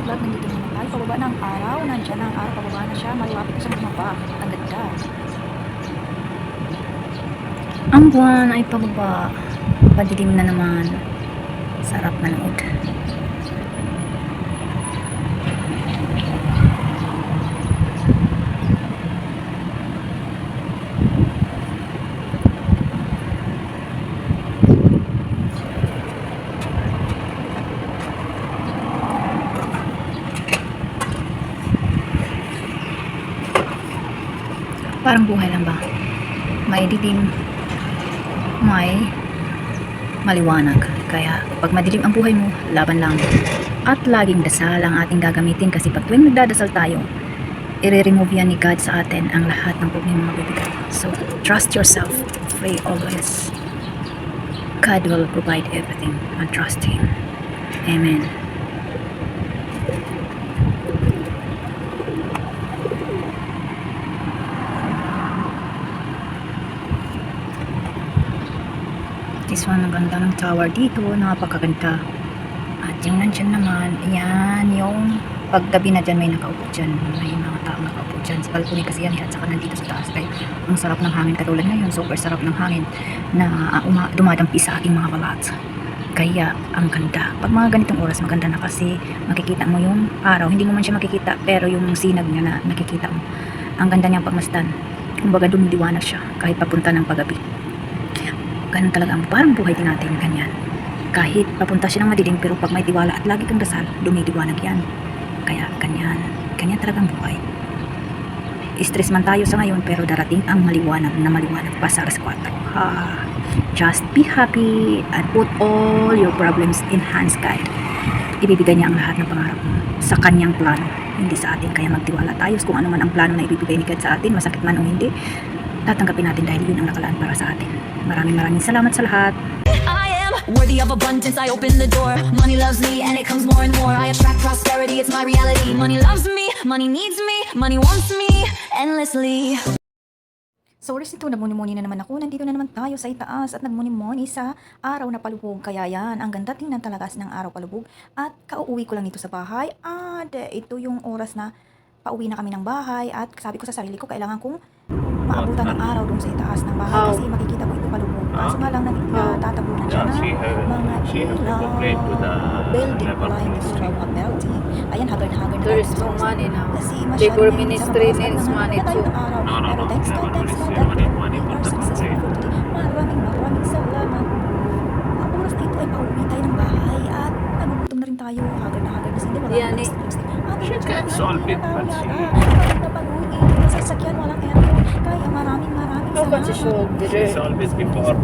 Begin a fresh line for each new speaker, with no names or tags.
vlog, nandito naman tayo. Pababa ng araw. Nandiyan na ang araw. Pababa na siya. Malapit na siya bumaba. Ang ganda.
Ang buwan ay pababa. Padilim na naman. Sarap manood. Parang buhay lang ba? May dilim, may maliwanag. Kaya pag madilim ang buhay mo, laban lang. At laging dasal ang ating gagamitin kasi pag tuwing nagdadasal tayo, i-remove yan ni God sa atin ang lahat ng problema mabibigat. So, trust yourself. Pray always. God will provide everything and trust Him. Amen. This one, ang ganda ng tower dito, napakaganda. At yung nandyan naman, yan, yung paggabi na dyan, may nakaupo dyan. May mga tao nakaupo dyan. Sa balcony kasi yan, at saka nandito sa taas. Kaya ang sarap ng hangin, katulad ngayon, super sarap ng hangin na dumadampi sa aking mga balat. Kaya, ang ganda. Pag mga ganitong oras, maganda na kasi makikita mo yung araw. Hindi mo man siya makikita, pero yung sinag niya na nakikita mo. Ang ganda niyang pagmasdan. Kumbaga, dumidiwanag siya kahit papunta ng paggabi. Ganun talaga ang parang buhay din natin, ganyan. Kahit papunta siya ng madilim, pero pag may tiwala at lagi kang dasal, dumidiwanag yan. Kaya ganyan talaga ang buhay. Stress man tayo sa ngayon, pero darating ang maliwanag pa sa alas 4. Just be happy and put all your problems in hands God. Ibibigay niya ang lahat ng pangarap mo sa kanyang plano, hindi sa atin. Kaya magtiwala tayo kung ano man ang plano na ibibigay ni God sa atin, masakit man o hindi, tatanggapin natin dahil yun ang nakalaan para sa atin. Maraming salamat sa lahat.
I am worthy of abundance. I open the door. Money loves me and it comes more and more. I attract prosperity. It's my reality. Money loves me. Money needs me. Money wants me endlessly.
So, ulit ito, nagmuni-muni na naman ako. Nandito na naman tayo sa itaas at nagmuni-muni sa araw na palubog. Kaya yan, ang ganda tingnan talaga ng araw palubog. At kauuwi ko lang dito sa bahay. At ito yung oras na pauwi na kami ng bahay. At sabi ko sa sarili ko, kailangan kong maabutan ng araw doon sa itaas ng bahay kasi makikita ko ito palubog. Kaso nga lang natatabunan siya na mga ilaw, building line is from a building. Ayan, haggard-haggard.
There is no money now.
Kasi
Labor
masyado
ministry needs money too.
Pero thanks God that we are successful for today. Maraming salamat. Ang oras na ito ay pauwi tayo ng bahay at nagugutom na rin tayo. Haggard na sila. Wala
Yan eh.
She
can solve it, but she...
Sasakyan, walang aircon. Kaya maraming
How
salamat.
about you should
She solved it before.